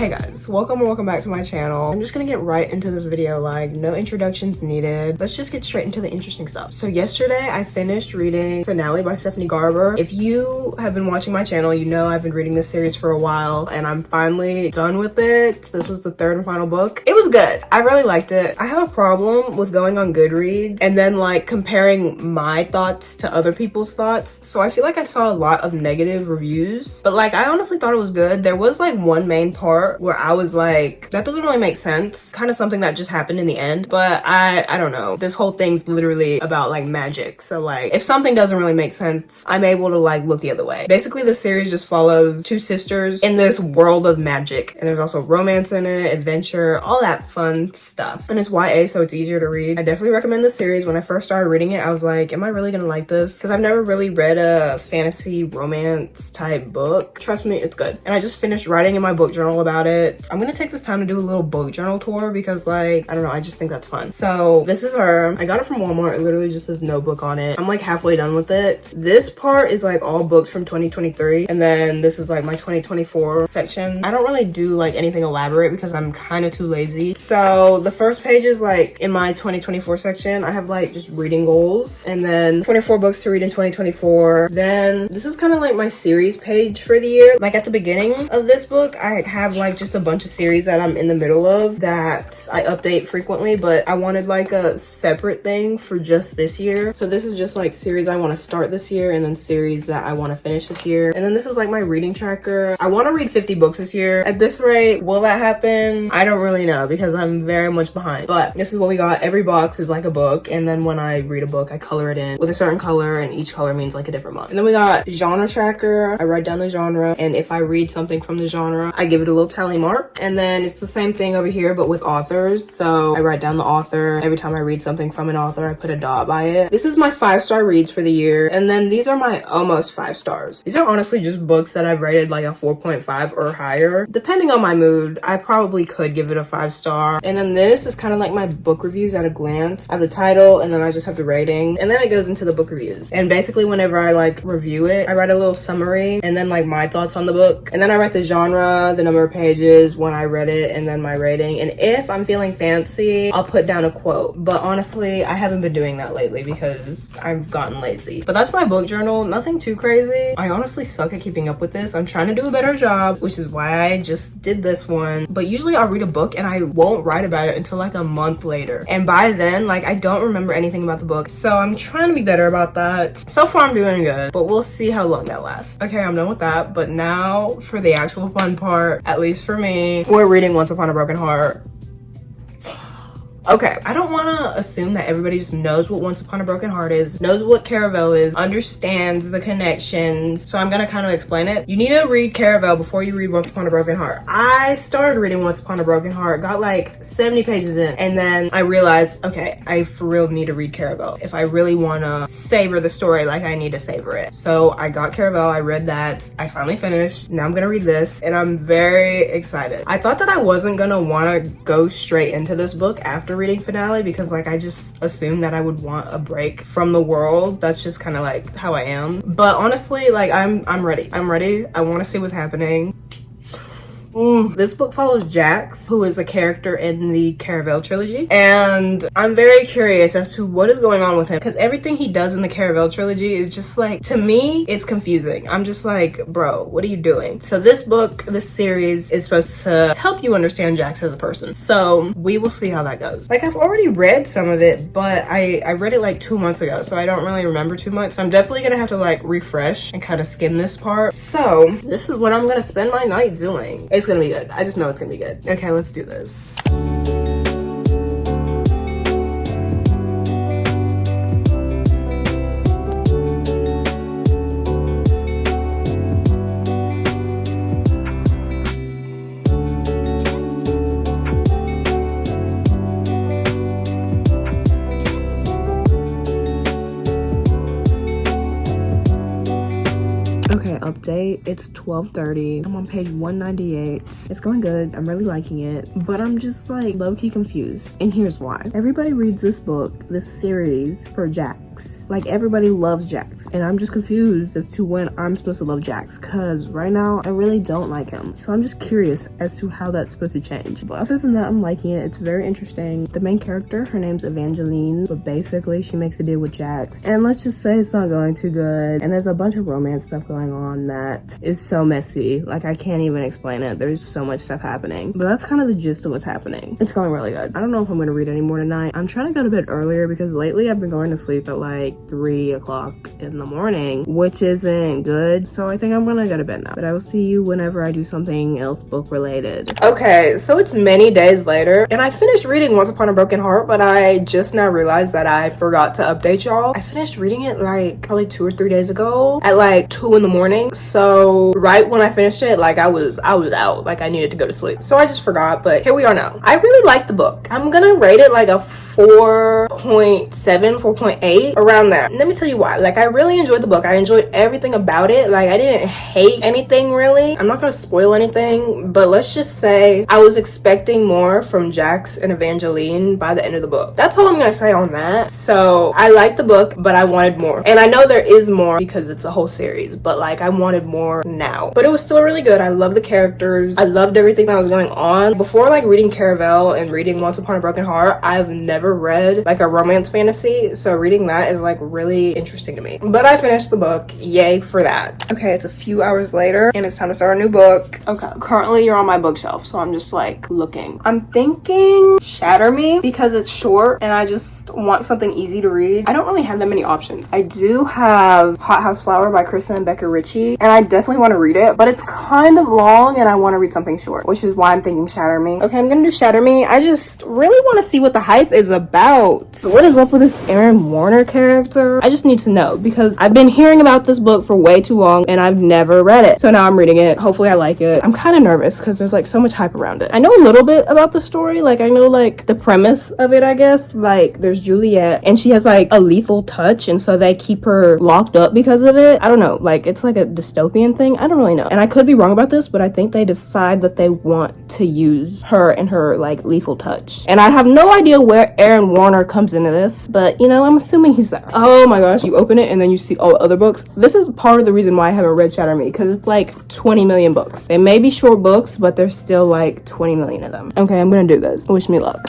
Hey guys, welcome or welcome back to my channel. I'm just gonna get right into this video, like no introductions needed. Let's just get straight into the interesting stuff. So yesterday I finished reading Finale by Stephanie Garber. If you have been watching my channel, you know I've been reading this series for a while and I'm finally done with it. This was the third and final book. It was good. I really liked it. I have a problem with going on Goodreads and then like comparing my thoughts to other people's thoughts. So I feel like I saw a lot of negative reviews, but like I honestly thought it was good. There was like one main part where I was like, that doesn't really make sense. Kind of something that just happened in the end, but I don't know. This whole thing's literally about like magic. So like if something doesn't really make sense, I'm able to like look the other way. Basically the series just follows two sisters in this world of magic. And there's also romance in it, adventure, all that fun stuff. And it's YA, so it's easier to read. I definitely recommend this series. When I first started reading it, I was like, am I really gonna like this? Because I've never really read a fantasy romance type book. Trust me, it's good. And I just finished writing in my book journal about it. I'm gonna take this time to do a little book journal tour because like, I don't know, I just think that's fun. So this is her. I got it from Walmart. It literally just says notebook on it. I'm like halfway done with it. This part is like all books from 2023. And then this is like my 2024 section. I don't really do like anything elaborate because I'm kind of too lazy. So the first page is like in my 2024 section. I have like just reading goals and then 24 books to read in 2024. Then this is kind of like my series page for the year. Like at the beginning of this book, I have like just a bunch of series that I'm in the middle of that I update frequently, but I wanted like a separate thing for just this year. So this is just like series I want to start this year and then series that I want to finish this year. And then this is like my reading tracker. I want to read 50 books this year. At this rate, will that happen? I don't really know because I'm very much behind, but this is what we got. Every box is like a book, and then when I read a book, I color it in with a certain color, and each color means like a different month. And then we got genre tracker. I write down the genre, and if I read something from the genre, I give it a little tally mark. And then it's the same thing over here but with authors. So I write down the author. Every time I read something from an author, I put a dot by it. This is my 5-star reads for the year, and then these are my almost 5 stars. These are honestly just books that I've rated like a 4.5 or higher. Depending on my mood, I probably could give it a 5-star. And then this is kind of like my book reviews at a glance. I have the title and then I just have the rating, and then it goes into the book reviews. And basically whenever I like review it, I write a little summary and then like my thoughts on the book, and then I write the genre, the number of pages, when I read it, and then my rating. And if I'm feeling fancy, I'll put down a quote. But honestly, I haven't been doing that lately because I've gotten lazy. But that's my book journal. Nothing too crazy. I honestly suck at keeping up with this. I'm trying to do a better job, which is why I just did this one. But usually I'll read a book and I won't write about it until like a month later. And by then, like I don't remember anything about the book. So I'm trying to be better about that. So far I'm doing good, but we'll see how long that lasts. Okay, I'm done with that. But now for the actual fun part, at least for me, we're reading Once Upon a Broken Heart. Okay, I don't want to assume that everybody just knows what Once Upon a Broken Heart is, knows what Caravel is, understands the connections. So I'm gonna kind of explain it. You need to read Caravel before you read Once Upon a Broken Heart. I started reading Once Upon a Broken Heart, got like 70 pages in, and then I realized, okay, I for real need to read Caravel. If I really want to savor the story, like I need to savor it. So I got Caravel, I read that, I finally finished. Now I'm gonna read this, and I'm very excited. I thought that I wasn't gonna want to go straight into this book after reading Finale because like I just assumed that I would want a break from the world. That's just kind of like how I am. But honestly, like I'm ready. I want to see what's happening. This book follows Jax, who is a character in the Caravel trilogy, and I'm very curious as to what is going on with him because everything he does in the Caravel trilogy is just like, to me, it's confusing. I'm just like, bro, what are you doing? So this book, this series is supposed to help you understand Jax as a person. So we will see how that goes. Like I've already read some of it, but I read it like 2 months ago, so I don't really remember too much. So I'm definitely gonna have to like refresh and kind of skim this part. So this is what I'm gonna spend my night doing. It's gonna be good. I just know it's gonna be good. Okay, let's do this. Okay, update. It's 12:30. I'm on page 198. It's going good. I'm really liking it, but I'm just like low-key confused. And here's why. Everybody reads this book, this series, for Jax. Jax. Like, everybody loves Jax, and I'm just confused as to when I'm supposed to love Jax, because right now I really don't like him. So I'm just curious as to how that's supposed to change. But other than that, I'm liking it. It's very interesting. The main character, her name's Evangeline, but basically she makes a deal with Jax, and let's just say it's not going too good. And there's a bunch of romance stuff going on that is so messy. Like, I can't even explain it. There's so much stuff happening, but that's kind of the gist of what's happening. It's going really good. I don't know if I'm going to read any more tonight. I'm trying to go to bed earlier because lately I've been going to sleep at like 3 o'clock in the morning, which isn't good. So I think I'm gonna go to bed now, but I will see you whenever I do something else book related. Okay, so it's many days later and I finished reading Once Upon a Broken Heart, but I just now realized that I forgot to update y'all. I finished reading it like probably 2 or 3 days ago at like 2 in the morning. So right when I finished it, like I was out, like I needed to go to sleep. So I just forgot, but here we are now. I really like the book. I'm gonna rate it like a 4.7, 4.8, around there. Let me tell you why. Like, I really enjoyed the book. I enjoyed everything about it. Like, I didn't hate anything really. I'm not gonna spoil anything, but let's just say I was expecting more from Jax and Evangeline by the end of the book. That's all I'm gonna say on that. So I liked the book, but I wanted more. And I know there is more because it's a whole series, but like I wanted more now. But it was still really good. I love the characters. I loved everything that was going on. Before like reading Caravel and reading Once Upon a Broken Heart, I've never read like a romance fantasy, so reading that is like really interesting to me. But I finished the book, yay for that. Okay, it's a few hours later and it's time to start a new book. Okay, currently you're on my bookshelf, so I'm just like looking. I'm thinking Shatter Me because it's short and I just want something easy to read. I don't really have that many options. I do have Hot House Flower by Kristen and Becca Ritchie, and I definitely want to read it, but it's kind of long and I want to read something short, which is why I'm thinking Shatter Me. Okay, I'm gonna do Shatter Me. I just really want to see what the hype is about. So what is up with this Aaron Warner character? I just need to know because I've been hearing about this book for way too long and I've never read it. So now I'm reading it. Hopefully I like it. I'm kind of nervous because there's like so much hype around it. I know a little bit about the story. Like I know like the premise of it, I guess. Like there's Juliet and she has like a lethal touch and so they keep her locked up because of it. I don't know. Like it's like a dystopian thing. I don't really know. And I could be wrong about this, but I think they decide that they want to use her and her like lethal touch. And I have no idea where Aaron Warner comes into this, but you know, I'm assuming he's there. Oh my gosh, you open it and then you see all the other books. This is part of the reason why I haven't read Shatter Me, because it's like 20 million books. They may be short books, but there's still like 20 million of them. Okay, I'm gonna do this. Wish me luck.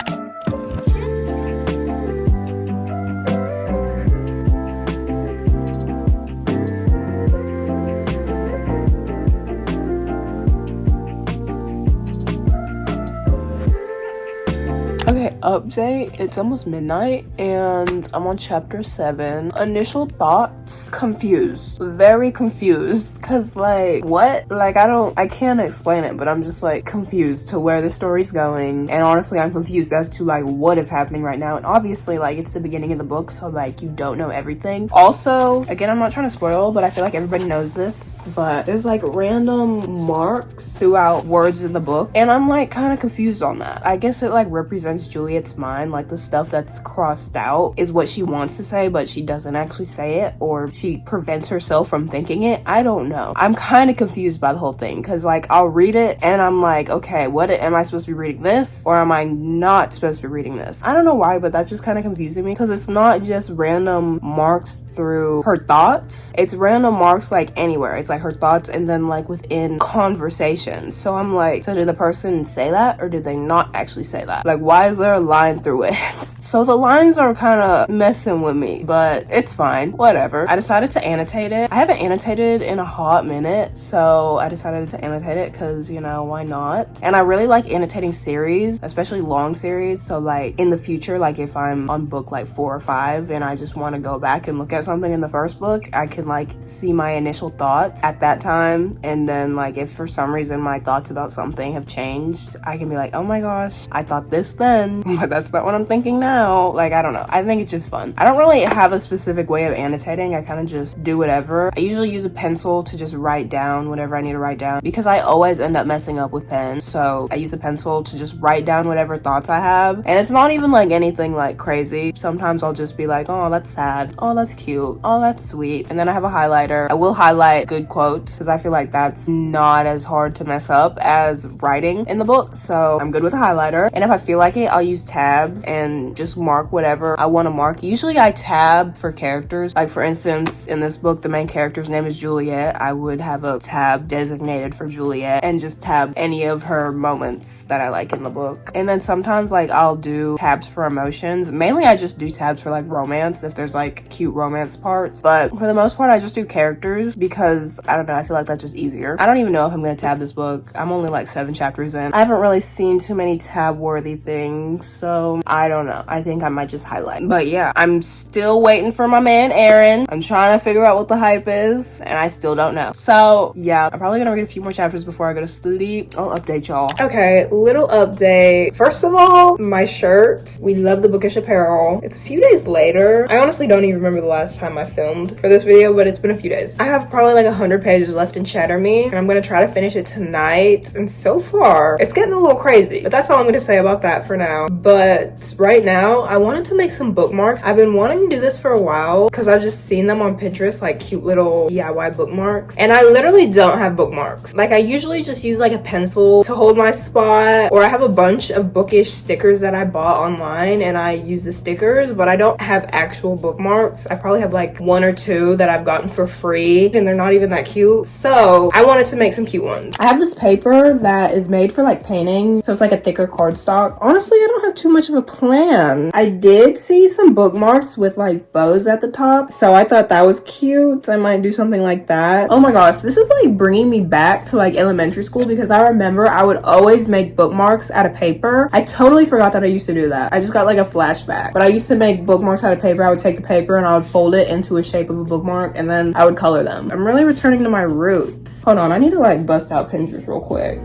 Okay, update. It's almost midnight and I'm on chapter 7. Initial thoughts, confused. Very confused. Cause like, what? Like I can't explain it, but I'm just like confused to where the story's going. And honestly, I'm confused as to like what is happening right now. And obviously like it's the beginning of the book, so like you don't know everything. Also, again, I'm not trying to spoil, but I feel like everybody knows this, but there's like random marks throughout words in the book. And I'm like kind of confused on that. I guess it like represents Juliet's mind, like the stuff that's crossed out is what she wants to say but she doesn't actually say it, or she prevents herself from thinking it. I don't know. I'm kind of confused by the whole thing because like I'll read it and I'm like, okay, what am I supposed to be reading, this or am I not supposed to be reading this? I don't know why, but that's just kind of confusing me because it's not just random marks through her thoughts, it's random marks like anywhere. It's like her thoughts and then like within conversations. So I'm like, so did the person say that or did they not actually say that? Like why is there a line through it? So the lines are kind of messing with me, but it's fine, whatever. I decided to annotate it. I haven't annotated in a hot minute, so I decided to annotate it because, you know, why not? And I really like annotating series, especially long series. So like in the future, like if I'm on book like 4 or 5 and I just want to go back and look at something in the first book, I can like see my initial thoughts at that time, and then like if for some reason my thoughts about something have changed, I can be like, oh my gosh, I thought this then, but that's not what I'm thinking now. Like I don't know, I think it's just fun. I don't really have a specific way of annotating. I kind of just do whatever. I usually use a pencil to just write down whatever I need to write down because I always end up messing up with pen, so I use a pencil to just write down whatever thoughts I have. And it's not even like anything like crazy. Sometimes I'll just be like, oh that's sad, oh that's cute, oh that's sweet, and then I have a highlighter. I will highlight good quotes because I feel like that's not as hard to mess up as writing in the book, so I'm good with a highlighter. And if I feel like it, I'll use use tabs and just mark whatever I want to mark. Usually I tab for characters. Like for instance, in this book, the main character's name is Juliet. I would have a tab designated for Juliet and just tab any of her moments that I like in the book. And then sometimes like I'll do tabs for emotions. Mainly I just do tabs for like romance if there's like cute romance parts. But for the most part, I just do characters because I don't know, I feel like that's just easier. I don't even know if I'm gonna tab this book. I'm only like 7 chapters in. I haven't really seen too many tab worthy things, so I don't know. I think I might just highlight. But yeah, I'm still waiting for my man Aaron. I'm trying to figure out what the hype is and I still don't know. So yeah, I'm probably gonna read a few more chapters before I go to sleep. I'll update y'all. Okay, little update. First of all, my shirt. We love the bookish apparel. It's a few days later. I honestly don't even remember the last time I filmed for this video, but it's been a few days. I have probably like 100 pages left in Shatter Me, and I'm gonna try to finish it tonight. And so far, it's getting a little crazy, but that's all I'm gonna say about that for now. But right now, I wanted to make some bookmarks. I've been wanting to do this for a while because I've just seen them on Pinterest, like cute little DIY bookmarks. And I literally don't have bookmarks. Like I usually just use like a pencil to hold my spot, or I have a bunch of bookish stickers that I bought online and I use the stickers, but I don't have actual bookmarks. I probably have like 1 or 2 that I've gotten for free and they're not even that cute. So I wanted to make some cute ones. I have this paper that is made for like painting, so it's like a thicker cardstock. Honestly, I don't have too much of a plan. I did see some bookmarks with like bows at the top, so I thought that was cute. I might do something like that. Oh my gosh, this is like bringing me back to like elementary school because I remember I would always make bookmarks out of paper. I totally forgot that I used to do that. I just got like a flashback, but I used to make bookmarks out of paper. I would take the paper and I would fold it into a shape of a bookmark and then I would color them. I'm really returning to my roots. Hold on, I need to like bust out Pinterest real quick.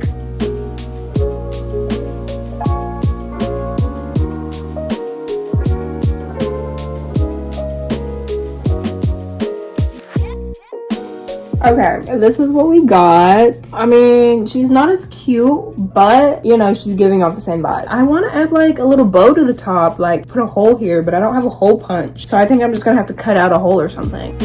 Okay, this is what we got. I mean, she's not as cute, but you know, she's giving off the same vibe. I want to add like a little bow to the top, like put a hole here, but I don't have a hole punch. So I think I'm just gonna have to cut out a hole or something.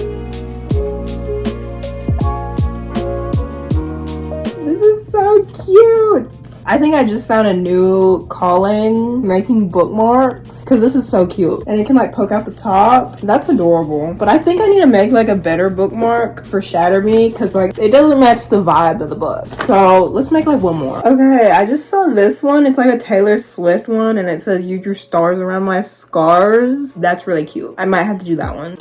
This is so cute. I think I just found a new calling, making bookmarks, because this is so cute. And it can like poke out the top. That's adorable. But I think I need to make like a better bookmark for Shatter Me, because like it doesn't match the vibe of the book. So let's make like one more. Okay, I just saw this one. It's like a Taylor Swift one and it says, "You drew stars around my scars." That's really cute. I might have to do that one.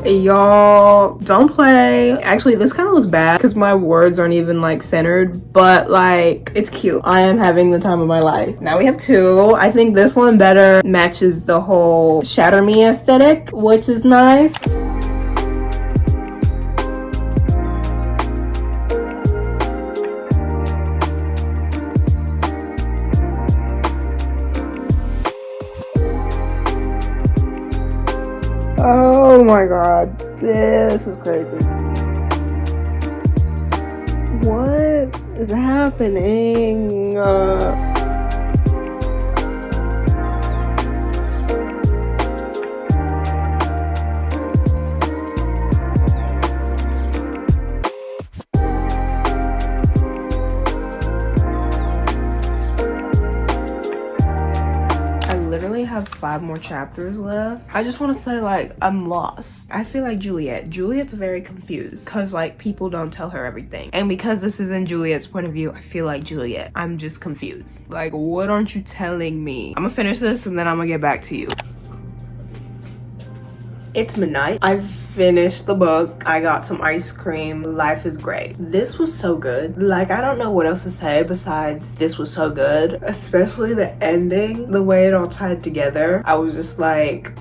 Y'all, don't play. Actually, this kind of looks bad because my words aren't even like centered, but like it's cute. I am having the time of my life. Now we have 2. I think this one better matches the whole Shatter Me aesthetic, which is nice. Oh my god, this is crazy. What is happening? Have 5 more chapters left. I just want to say like I'm lost. I feel like Juliet's very confused because like people don't tell her everything, and because this is in Juliet's point of view, I feel like Juliet, I'm just confused. Like, what aren't you telling me? I'm gonna finish this and then I'm gonna get back to you. It's midnight. I've finished the book. I got some ice cream. Life is great. This was so good. Like, I don't know what else to say besides this was so good. Especially the ending, the way it all tied together. I was just like,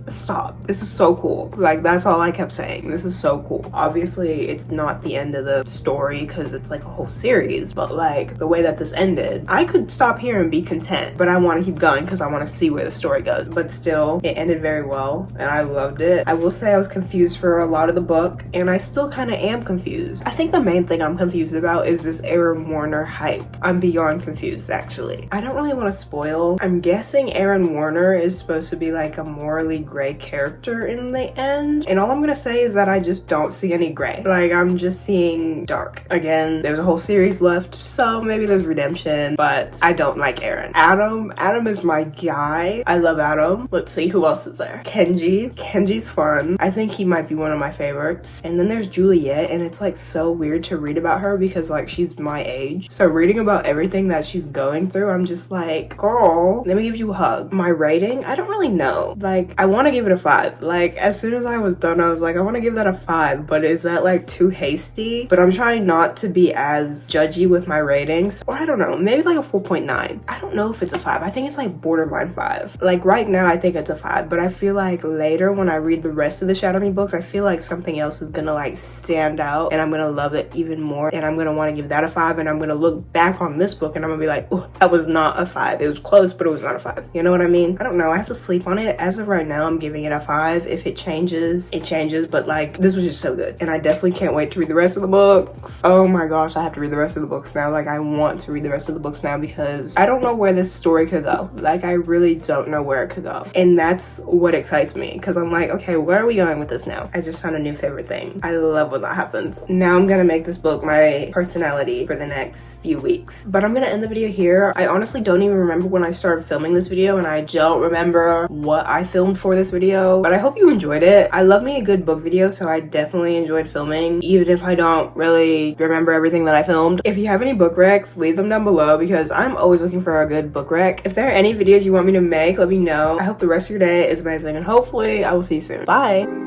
stop. This is so cool. Like, that's all I kept saying. This is so cool. Obviously, it's not the end of the story because it's like a whole series, but like the way that this ended, I could stop here and be content, but I want to keep going because I want to see where the story goes. But still, it ended very well and I loved it. I will say I was confused for a lot of the book, and I still kind of am confused. I think the main thing I'm confused about is this Aaron Warner hype. I'm beyond confused, actually. I don't really want to spoil. I'm guessing Aaron Warner is supposed to be like a morally gray character in the end. And all I'm gonna say is that I just don't see any gray. Like, I'm just seeing dark. Again, there's a whole series left, so maybe there's redemption, but I don't like Aaron. Adam is my guy. I love Adam. Let's see, who else is there? Kenji's fun. I think he might be one of my favorites. And then there's Juliet, and it's like so weird to read about her because like she's my age. So reading about everything that she's going through, I'm just like, girl, let me give you a hug. My rating, I don't really know. Like, I want to give it a 5. Like, as soon as I was done, I was like, I want to give that a 5, but is that like too hasty? But I'm trying not to be as judgy with my ratings, or I don't know, maybe like a 4.9. I don't know if it's a 5. I think it's like borderline 5. Like right now I think it's a 5, but I feel like later when I read the rest of the Shatter Me books, I feel like something else is gonna like stand out and I'm gonna love it even more, and I'm gonna want to give that a 5, and I'm gonna look back on this book and I'm gonna be like, oh, that was not a 5. It was close, but it was not a 5. You know what I mean? I don't know, I have to sleep on it. As of right now, I'm giving it a 5. If it changes, it changes, but like, this was just so good, and I definitely can't wait to read the rest of the books. Oh my gosh, I have to read the rest of the books now. Like, I want to read the rest of the books now because I don't know where this story could go. Like, I really don't know where it could go, and that's what excites me, because I'm like, okay, where are we going with this now? I just found a new favorite thing. I love when that happens. Now I'm gonna make this book my personality for the next few weeks, but I'm gonna end the video here. I honestly don't even remember when I started filming this video, and I don't remember what I filmed for this video, but I hope you enjoyed it. I love me a good book video, so I definitely enjoyed filming, even if I don't really remember everything that I filmed. If you have any book recs, leave them down below because I'm always looking for a good book rec. If there are any videos you want me to make, let me know. I hope the rest of your day is amazing, and hopefully I will see you soon. Bye.